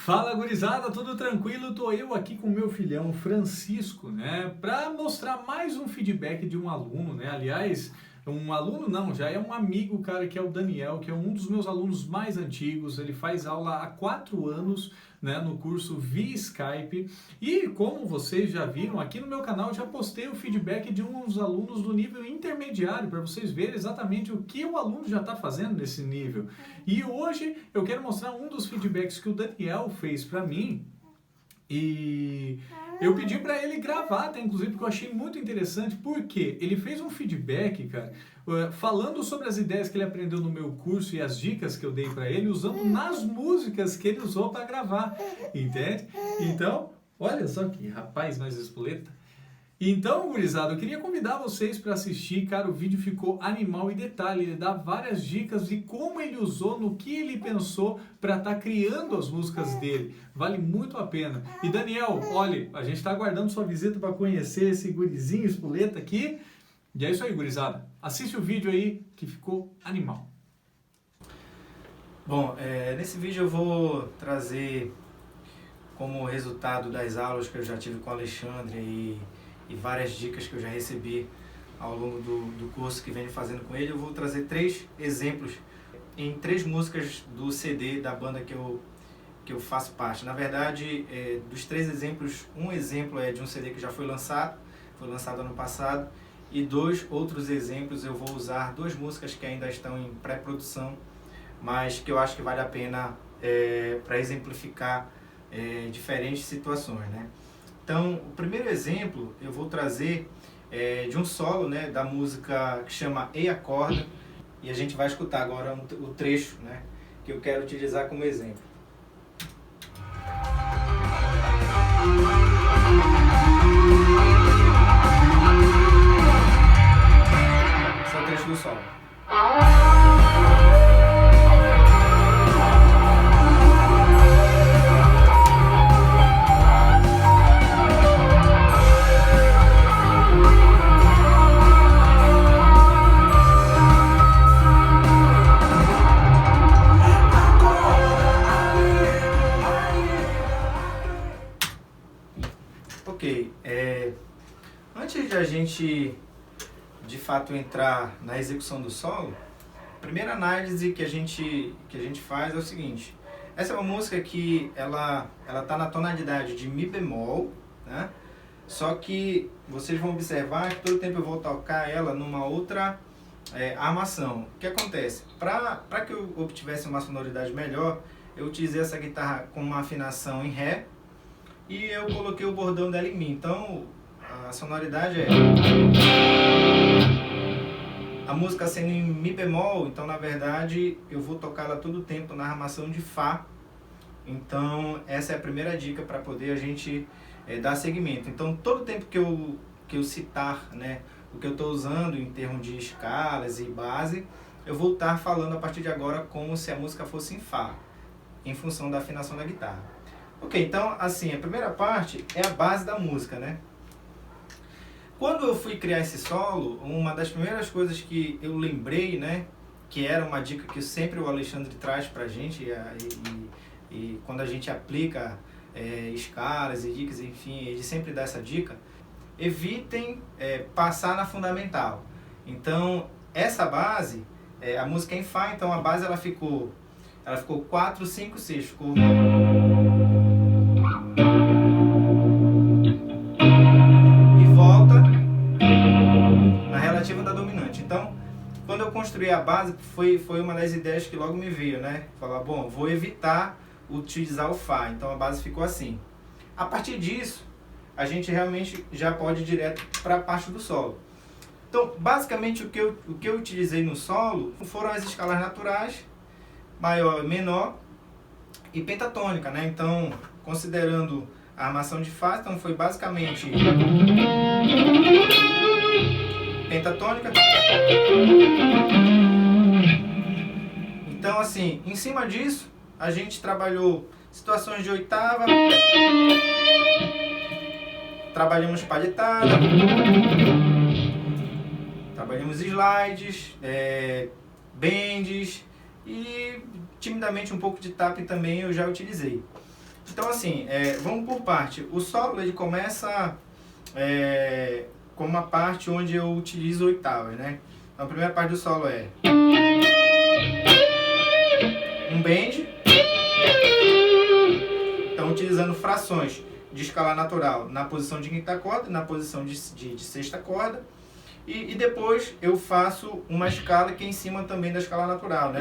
Fala, gurizada, tudo tranquilo? Tô eu aqui com meu filhão Francisco, né, para mostrar mais um feedback de um aluno, né? Aliás, um aluno não, já é um amigo, cara, que é o Daniel, que é um dos meus alunos mais antigos. Ele faz aula há 4 anos, né, no curso via Skype. E como vocês já viram, aqui no meu canal eu já postei o feedback de uns alunos do nível intermediário, para vocês verem exatamente o que o aluno já está fazendo nesse nível. E hoje eu quero mostrar um dos feedbacks que o Daniel fez para mim. E eu pedi para ele gravar, até inclusive, porque eu achei muito interessante, porque ele fez um feedback, cara, falando sobre as ideias que ele aprendeu no meu curso e as dicas que eu dei para ele, usando nas músicas que ele usou para gravar, entende? Então, olha só que rapaz mais espoleta. Então, gurizada, eu queria convidar vocês para assistir, cara, o vídeo ficou animal e detalhe, ele dá várias dicas de como ele usou, no que ele pensou para estar criando as músicas dele. Vale muito a pena. E Daniel, olha, a gente está aguardando sua visita para conhecer esse gurizinho espoleta aqui. E é isso aí, gurizada. Assiste o vídeo aí que ficou animal. Bom, nesse vídeo eu vou trazer como resultado das aulas que eu já tive com o Alexandre e várias dicas que eu já recebi ao longo do curso que venho fazendo com ele. Eu vou trazer 3 exemplos em 3 músicas do CD da banda que eu faço parte. Na verdade, dos 3 exemplos, um exemplo é de um CD que já foi lançado ano passado, e 2 outros exemplos eu vou usar 2 músicas que ainda estão em pré-produção, mas que eu acho que vale a pena para exemplificar diferentes situações, né? Então, o primeiro exemplo eu vou trazer de um solo, né, da música que chama Ei Acorda, e a gente vai escutar agora o trecho, né, que eu quero utilizar como exemplo. Esse é o trecho do solo. Ok, antes de a gente de fato entrar na execução do solo, a primeira análise que a gente faz é o seguinte: essa é uma música que ela tá na tonalidade de Mi bemol, né? Só que vocês vão observar que todo tempo eu vou tocar ela numa outra armação. O que acontece? Para que eu obtivesse uma sonoridade melhor, eu utilizei essa guitarra com uma afinação em Ré, e eu coloquei o bordão dela em Mi. Então a sonoridade é a música sendo em Mi bemol, então na verdade eu vou tocar ela todo o tempo na armação de Fá. Então essa é a primeira dica para poder a gente dar seguimento. Então todo tempo que eu citar, né, o que eu estou usando em termos de escalas e base, eu vou estar falando a partir de agora como se a música fosse em Fá, em função da afinação da guitarra. Ok, então assim, a primeira parte é a base da música, né? Quando eu fui criar esse solo, uma das primeiras coisas que eu lembrei, né, que era uma dica que sempre o Alexandre traz pra gente, e quando a gente aplica escalas e dicas, enfim, ele sempre dá essa dica: evitem passar na fundamental. Então, essa base, a música é em Fá, então a base ela ficou 4, 5, 6, ficou... da dominante. Então, quando eu construí a base, foi uma das ideias que logo me veio, né? Falar, bom, vou evitar utilizar o Fá. Então a base ficou assim. A partir disso, a gente realmente já pode ir direto para a parte do solo. Então, basicamente, o que eu utilizei no solo foram as escalas naturais, maior, menor e pentatônica, né? Então, considerando a armação de Fá, então foi basicamente pentatônica. Então, assim, em cima disso, a gente trabalhou situações de oitava, trabalhamos palhetada, trabalhamos slides, bends e timidamente um pouco de tap também eu já utilizei. Então assim, vamos por parte. O solo ele começa com uma parte onde eu utilizo oitavas, né? Então a primeira parte do solo é um bend, então utilizando frações de escala natural na posição de quinta corda e na posição de sexta corda. E depois eu faço uma escala que é em cima também da escala natural, né?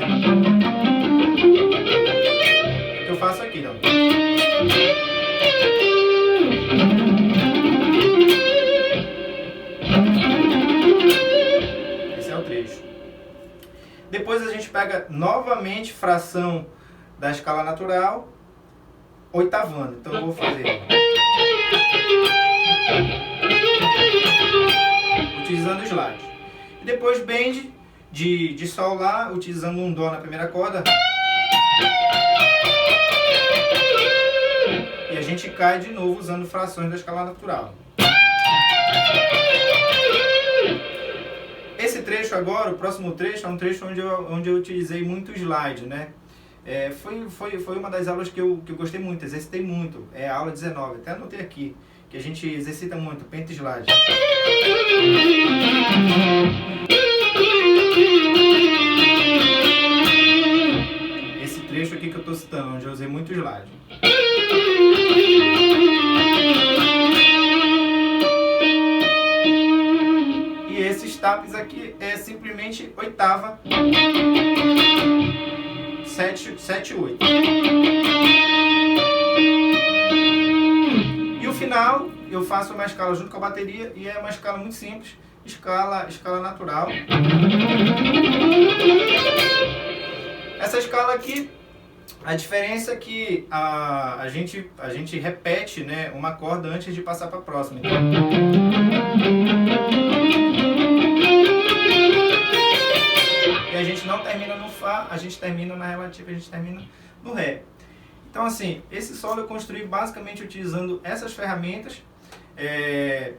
Que eu faço aqui, ó. Esse é o trecho. Depois a gente pega novamente fração da escala natural, oitavando. Então eu vou fazer utilizando o slide. E depois bend de sol lá, utilizando um dó na primeira corda. E a gente cai de novo usando frações da escala natural. Esse trecho agora, o próximo trecho, é um trecho onde eu utilizei muito slide, né? Foi uma das aulas que eu gostei muito, exercitei muito. É a aula 19, até anotei aqui, que a gente exercita muito, penta slide. Esse trecho aqui que eu estou citando, onde eu usei muito slide. E esses taps aqui é simplesmente oitava, 7, 8. E o final, eu faço uma escala junto com a bateria e é uma escala muito simples, escala natural. Essa escala aqui, a diferença é que a gente repete, né, uma corda antes de passar para a próxima. E a gente não termina no Fá, a gente termina na relativa, a gente termina no Ré. Então assim, esse solo eu construí basicamente utilizando essas ferramentas.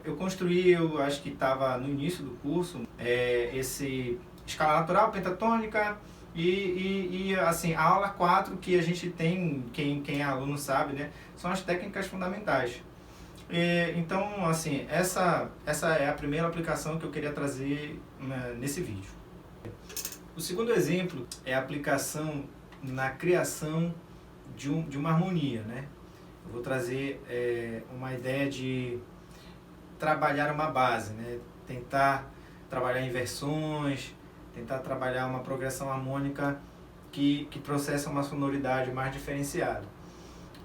Eu construí, eu acho que estava no início do curso, esse escala natural, pentatônica e assim, a aula 4 que a gente tem, quem é aluno sabe, né, são as técnicas fundamentais. Então assim, essa é a primeira aplicação que eu queria trazer nesse vídeo. O segundo exemplo é a aplicação na criação de uma harmonia, né? Eu vou trazer uma ideia de trabalhar uma base, né? Tentar trabalhar inversões, tentar trabalhar uma progressão harmônica que processa uma sonoridade mais diferenciada.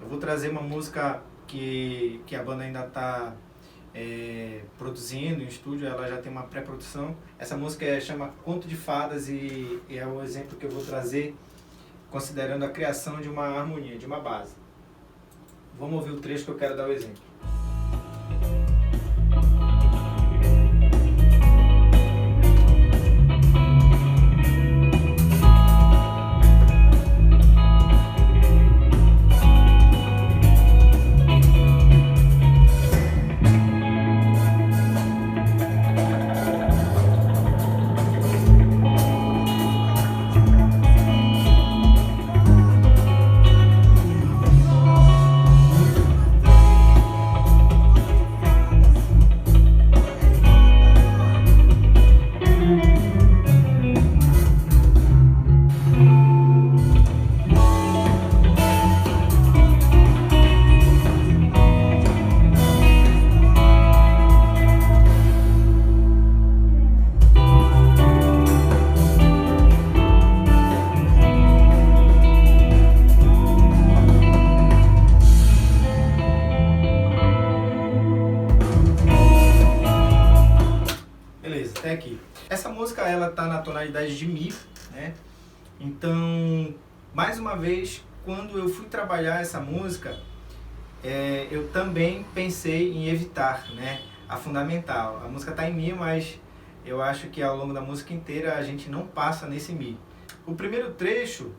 Eu vou trazer uma música que a banda ainda está produzindo em estúdio, ela já tem uma pré-produção. Essa música chama Conto de Fadas e é o exemplo que eu vou trazer considerando a criação de uma harmonia, de uma base. Vamos ouvir o trecho que eu quero dar o exemplo. Até aqui. Essa música ela tá na tonalidade de Mi, né? Então, mais uma vez, quando eu fui trabalhar essa música, eu também pensei em evitar, né, a fundamental. A música tá em Mi, mas eu acho que ao longo da música inteira a gente não passa nesse Mi. O primeiro trecho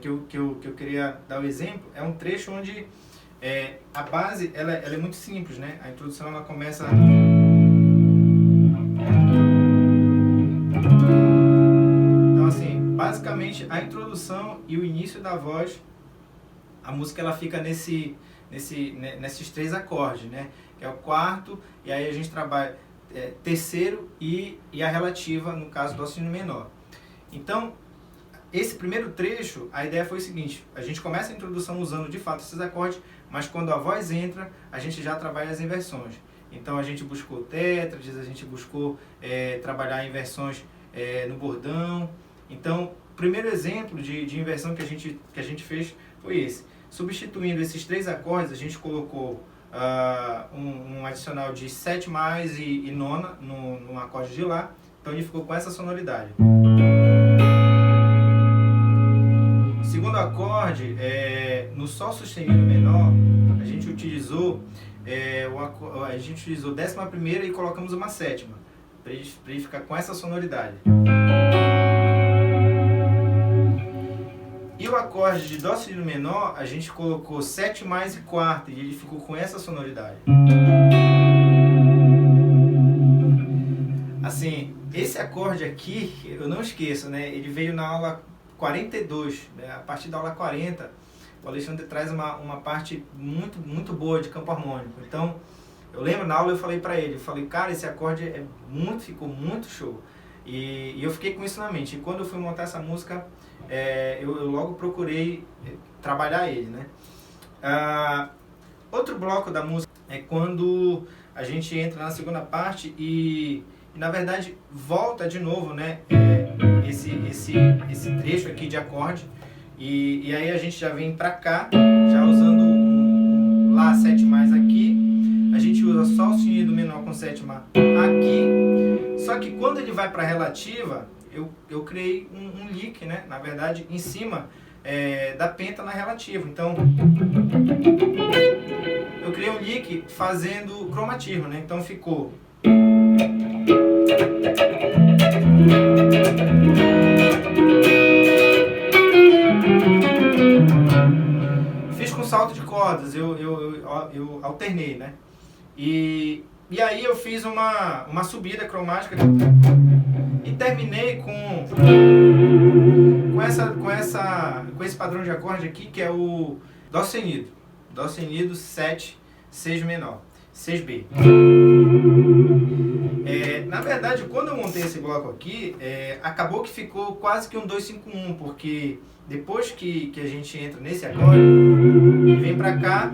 que eu queria dar o exemplo é um trecho onde a base ela é muito simples, né? A introdução ela começa basicamente a introdução e o início da voz a música ela fica nesses 3 acordes, né? Que é o quarto, e aí a gente trabalha terceiro e a relativa, no caso, dó sustenido menor. Então, esse primeiro trecho, a ideia foi o seguinte: a gente começa a introdução usando de fato esses acordes, mas quando a voz entra, a gente já trabalha as inversões. Então a gente buscou tétrades, a gente buscou trabalhar inversões no bordão. Então, o primeiro exemplo de inversão que a gente fez foi esse. Substituindo esses 3 acordes, a gente colocou um adicional de 7 mais e nona no acorde de Lá. Então ele ficou com essa sonoridade. O segundo acorde, no Sol sustenido menor, a gente utilizou a gente utilizou 11ª e colocamos uma 7ª, para ele ficar com essa sonoridade. E o acorde de Dó sustenido menor, a gente colocou 7 mais e quarta, e ele ficou com essa sonoridade. Assim, esse acorde aqui, eu não esqueço, né? Ele veio na aula 42, né? A partir da aula 40, o Alexandre traz uma parte muito boa de campo harmônico. Então, eu lembro na aula eu falei pra ele, cara, esse acorde ficou muito show. E eu fiquei com isso na mente. E quando eu fui montar essa música, eu logo procurei trabalhar ele, né? Outro bloco da música é quando a gente entra na segunda parte e na verdade volta de novo, né? Esse trecho aqui de acorde. E aí a gente já vem pra cá, já usando um Lá 7 mais aqui. A gente usa Sol sustenido menor com 7ª aqui. Só que quando ele vai pra relativa, eu criei um lick, né? Na verdade, em cima da penta na relativa. Então, eu criei um lick fazendo cromatismo, né? Então ficou... Fiz com salto de cordas, eu alternei, né? E aí eu fiz uma subida cromática e terminei com esse padrão de acorde aqui, que é o Dó sustenido. Dó sustenido 7, 6 menor, 6B. Na verdade, quando eu montei esse bloco aqui, acabou que ficou quase que um 2-5-1, porque depois que a gente entra nesse acorde, ele vem pra cá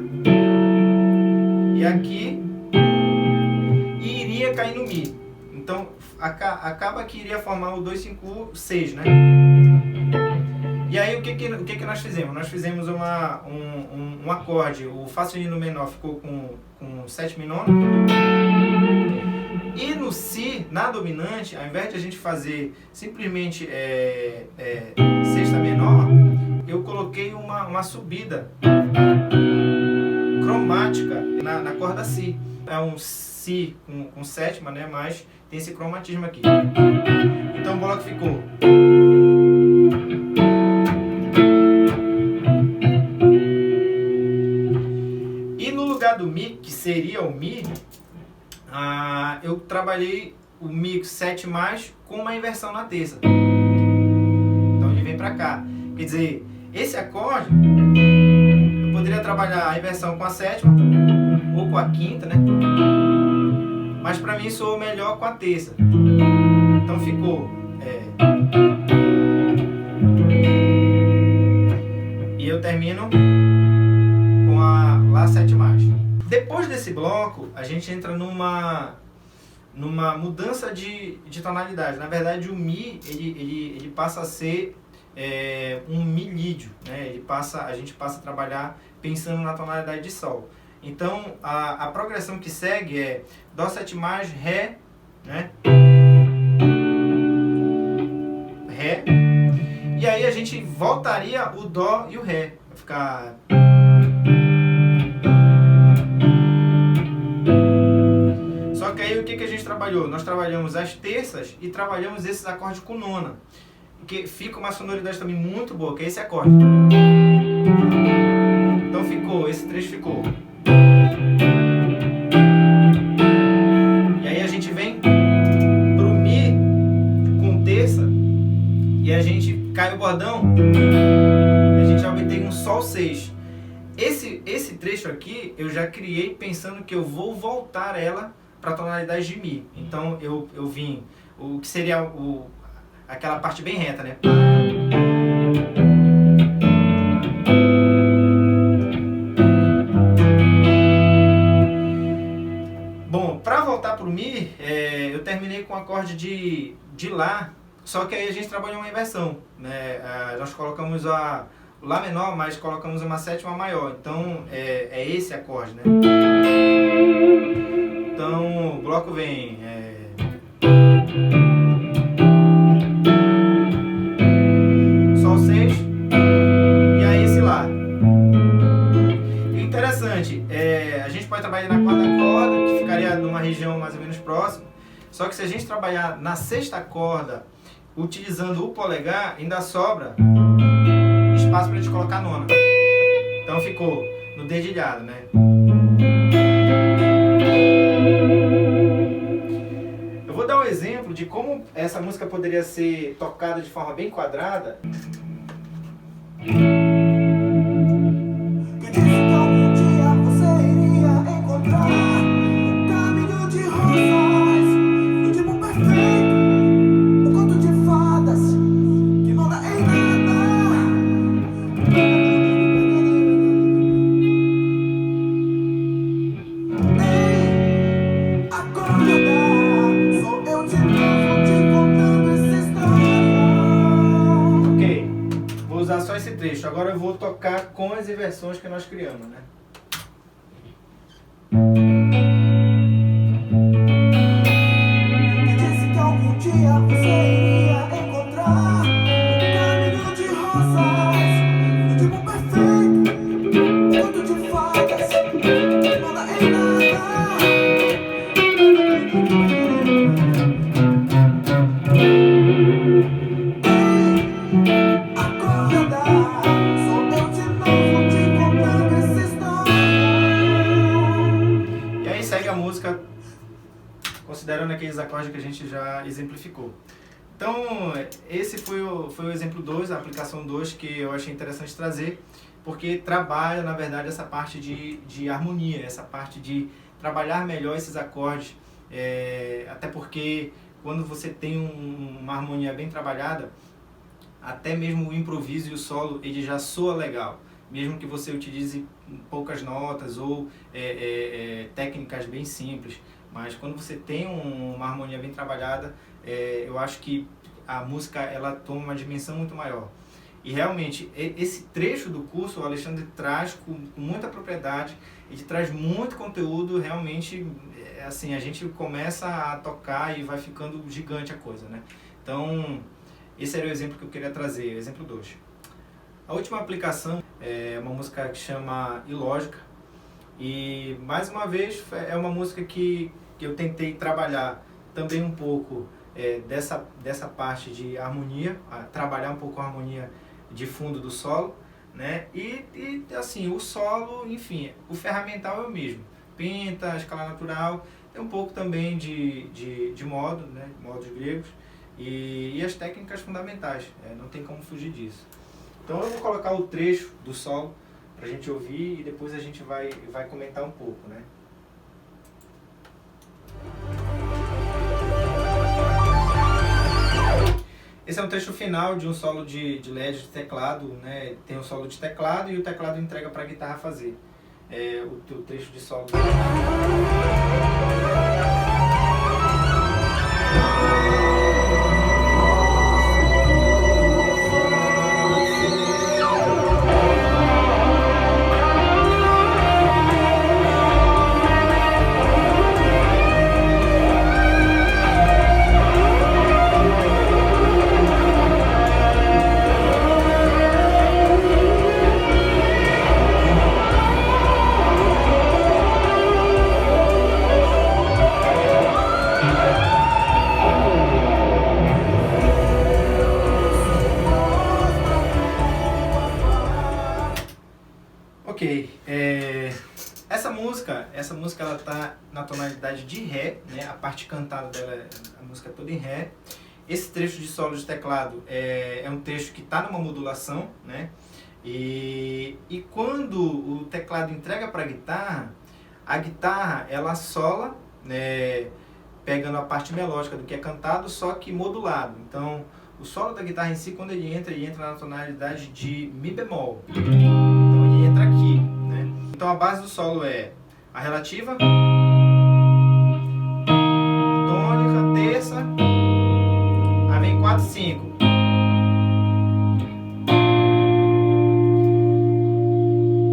e aqui e iria cair no Mi. Então acaba que iria formar o 2-5-6, né? E aí o que nós fizemos? Nós fizemos um acorde, o Fá sustenido menor ficou com 7 nona. E no Si, na dominante, ao invés de a gente fazer simplesmente sexta menor, eu coloquei uma subida cromática na corda Si. É um Si com 7ª, né? Mas tem esse cromatismo aqui. Então o bloco ficou... E no lugar do Mi, que seria o Mi, eu trabalhei o Mi 7 mais com uma inversão na terça. Então ele vem pra cá. Quer dizer, esse acorde eu poderia trabalhar a inversão com a 7ª ou com a 5ª, né? Mas pra mim soou melhor com a terça. Então ficou e eu termino com a Lá 7 mais. Depois desse bloco, a gente entra numa mudança de tonalidade. Na verdade, o Mi ele passa a ser um Mi lídio, né? A gente passa a trabalhar pensando na tonalidade de Sol. Então, a progressão que segue é Dó 7 mais, Ré, né? Ré. E aí a gente voltaria o Dó e o Ré. Vai ficar... Só que aí o que a gente trabalhou? Nós trabalhamos as terças e trabalhamos esses acordes com nona. Que fica uma sonoridade também muito boa, que é esse acorde. Então esse trecho ficou. E aí a gente vem pro Mi com terça e a gente cai o bordão e a gente já obtém um Sol 6. esse trecho aqui eu já criei pensando que eu vou voltar ela para a tonalidade de Mi. Então eu vim o que seria aquela parte bem reta, né? Bom, para voltar para o Mi, eu terminei com o acorde de Lá, só que aí a gente trabalhou uma inversão, né? Nós colocamos o Lá menor, mas colocamos uma sétima maior, então é esse acorde, né? Então o bloco vem Sol 6 e aí esse Lá. E interessante, a gente pode trabalhar na quarta corda, que ficaria numa região mais ou menos próxima, só que se a gente trabalhar na sexta corda, utilizando o polegar, ainda sobra espaço para a gente colocar a nona. Então ficou no dedilhado, né? Eu vou dar um exemplo de como essa música poderia ser tocada de forma bem quadrada. Só esse trecho. Agora eu vou tocar com as inversões que nós criamos, né? Disse que algum dia você iria encontrar um caminho de rosas, um tipo perfeito, um conto de fadas, que nada é nada. Considerando aqueles acordes que a gente já exemplificou. Então, esse foi o exemplo 2, a aplicação 2, que eu achei interessante trazer, porque trabalha, na verdade, essa parte de harmonia, essa parte de trabalhar melhor esses acordes, até porque quando você tem uma harmonia bem trabalhada, até mesmo o improviso e o solo, ele já soa legal, mesmo que você utilize poucas notas ou técnicas bem simples. Mas quando você tem uma harmonia bem trabalhada, eu acho que a música ela toma uma dimensão muito maior. E realmente, esse trecho do curso o Alexandre traz com muita propriedade, ele traz muito conteúdo, realmente, assim, a gente começa a tocar e vai ficando gigante a coisa, né? Então, esse era o exemplo que eu queria trazer, o exemplo 2. A última aplicação é uma música que chama Ilógica. E, mais uma vez, é uma música que eu tentei trabalhar também um pouco dessa parte de harmonia, trabalhar um pouco a harmonia de fundo do solo, né? E assim, o solo, enfim, o ferramental é o mesmo. Penta, escala natural, tem um pouco também de modo, né? Modos gregos e as técnicas fundamentais, não tem como fugir disso. Então eu vou colocar o trecho do solo pra gente ouvir e depois a gente vai comentar um pouco, né? Esse é um trecho final de um solo de LED de teclado, né? Tem um solo de teclado e o teclado entrega para a guitarra fazer. O trecho de solo. Ok, essa música ela tá na tonalidade de Ré, né? A parte cantada dela, a música é toda em Ré. Esse trecho de solo de teclado é um trecho que está numa modulação, né? E quando o teclado entrega para a guitarra ela sola, né, pegando a parte melódica do que é cantado, só que modulado. Então, o solo da guitarra em si, quando ele entra na tonalidade de Mi bemol. Então, ele entra aqui, né? Então, a base do solo é a relativa, tônica, terça, aí vem 4, 5.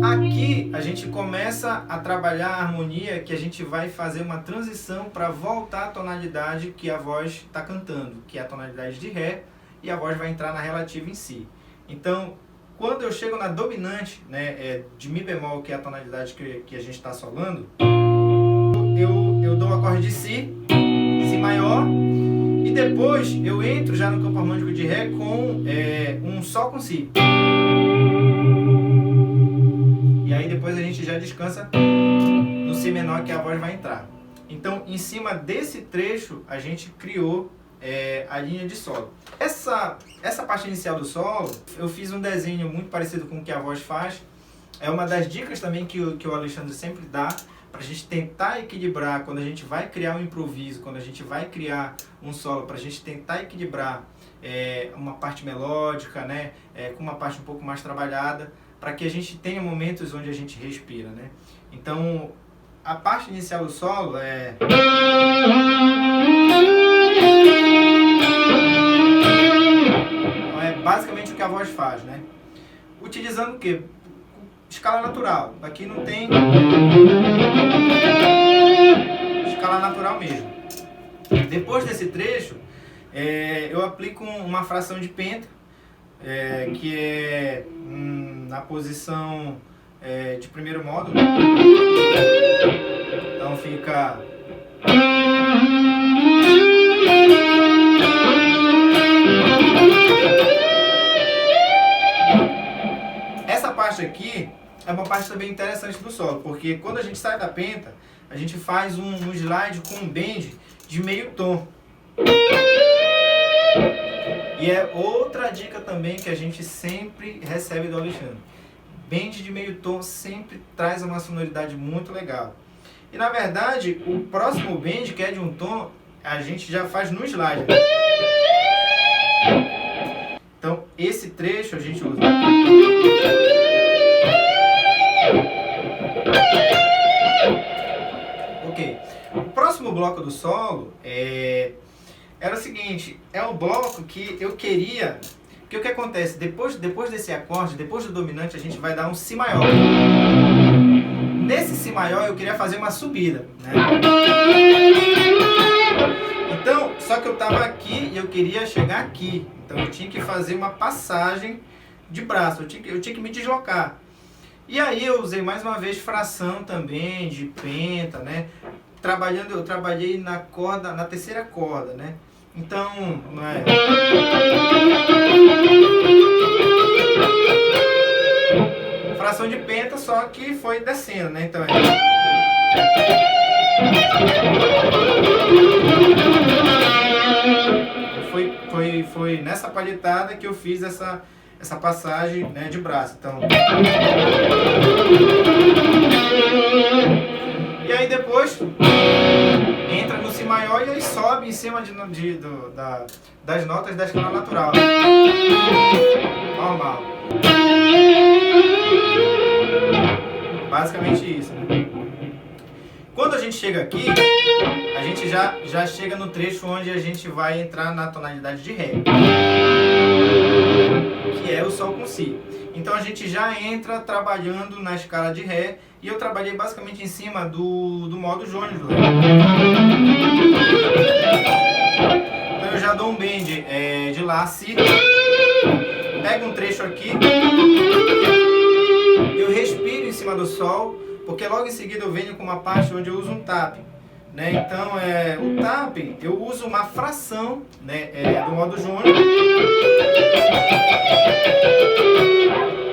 Aqui a gente começa a trabalhar a harmonia, que a gente vai fazer uma transição para voltar à tonalidade que a voz está cantando, que é a tonalidade de Ré, e a voz vai entrar na relativa em si. Então, quando eu chego na dominante, né, de Mi bemol, que é a tonalidade que a gente está solando, eu dou o acorde de Si, Si maior, e depois eu entro já no campo harmônico de Ré com um Sol com Si. E aí depois a gente já descansa no Si menor, que a voz vai entrar. Então, em cima desse trecho, a gente criou a linha de solo. Essa parte inicial do solo, eu fiz um desenho muito parecido com o que a voz faz. É uma das dicas também que o Alexandre sempre dá, para a gente tentar equilibrar, quando a gente vai criar um improviso, quando a gente vai criar um solo, para a gente tentar equilibrar uma parte melódica, né, com uma parte um pouco mais trabalhada, para que a gente tenha momentos onde a gente respira, né? Então, a parte inicial do solo é basicamente o que a voz faz, né? Utilizando o quê? Escala natural. Aqui não tem escala natural mesmo. Depois desse trecho, eu aplico uma fração de penta, que é na posição de primeiro módulo. Então fica... Essa parte aqui é uma parte também interessante do solo, porque quando a gente sai da penta, a gente faz um slide com um bend de meio tom. E é outra dica também que a gente sempre recebe do Alexandre. Bend de meio tom sempre traz uma sonoridade muito legal. E na verdade, o próximo bend, que é de um tom, a gente já faz no slide. Então, esse trecho a gente usa. Ok. O próximo bloco do solo era o seguinte, é um bloco que eu queria... Porque o que acontece? Depois desse acorde, depois do dominante, a gente vai dar um Si maior. Nesse Si maior eu queria fazer uma subida, né? Então, só que eu estava aqui e eu queria chegar aqui. Então eu tinha que fazer uma passagem de braço, eu tinha que me deslocar. E aí eu usei mais uma vez fração também, de penta, né? Eu trabalhei na terceira corda, né? Então, não é... Fração de penta, só que foi descendo, né? Então foi nessa palhetada que eu fiz essa passagem, né, de braço. Então... E aí depois entra no Si maior e aí sobe em cima das notas da escala natural. Normal. Basicamente isso, né? Quando a gente chega aqui, a gente já chega no trecho onde a gente vai entrar na tonalidade de Ré, que é o Sol com Si. Então a gente já entra trabalhando na escala de Ré, e eu trabalhei basicamente em cima do modo jônio do Ré. Então eu já dou um bend de Lá, Si, pego um trecho aqui, eu respiro em cima do Sol, porque logo em seguida eu venho com uma parte onde eu uso um tapping, né? Então o tapping eu uso uma fração, né, do modo jônio.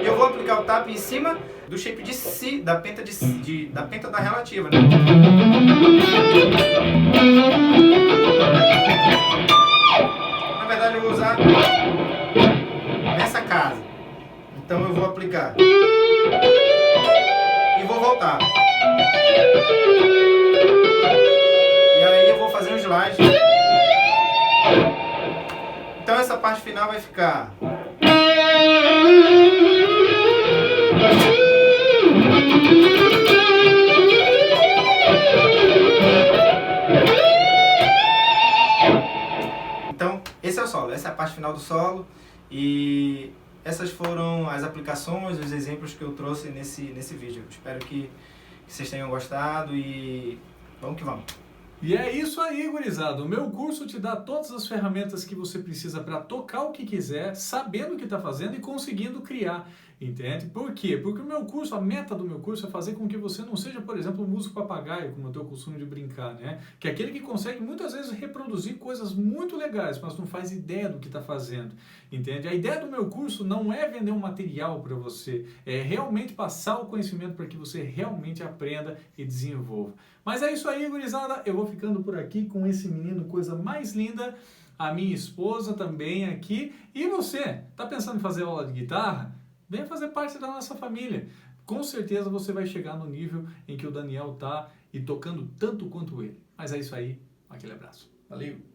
E eu vou aplicar o tapping em cima do shape de Si, da penta da relativa, né? Na verdade eu vou usar nessa casa. Então eu vou aplicar. E vou voltar. E aí eu vou fazer um slide. Então essa parte final vai ficar... Então, esse é o solo, essa é a parte final do solo. E essas foram as aplicações, os exemplos que eu trouxe nesse vídeo. Espero que vocês tenham gostado e vamos que vamos. E é isso aí, gurizada. O meu curso te dá todas as ferramentas que você precisa para tocar o que quiser, sabendo o que está fazendo e conseguindo criar, entende? Por quê? Porque o meu curso, a meta do meu curso é fazer com que você não seja, por exemplo, um músico papagaio, como eu tenho o costume de brincar, né? Que é aquele que consegue muitas vezes reproduzir coisas muito legais, mas não faz ideia do que está fazendo, entende? A ideia do meu curso não é vender um material para você, é realmente passar o conhecimento para que você realmente aprenda e desenvolva. Mas é isso aí, gurizada. Eu vou ficando por aqui com esse menino, coisa mais linda. A minha esposa também aqui. E você, tá pensando em fazer aula de guitarra? Venha fazer parte da nossa família. Com certeza você vai chegar no nível em que o Daniel tá e tocando tanto quanto ele. Mas é isso aí. Aquele abraço. Valeu!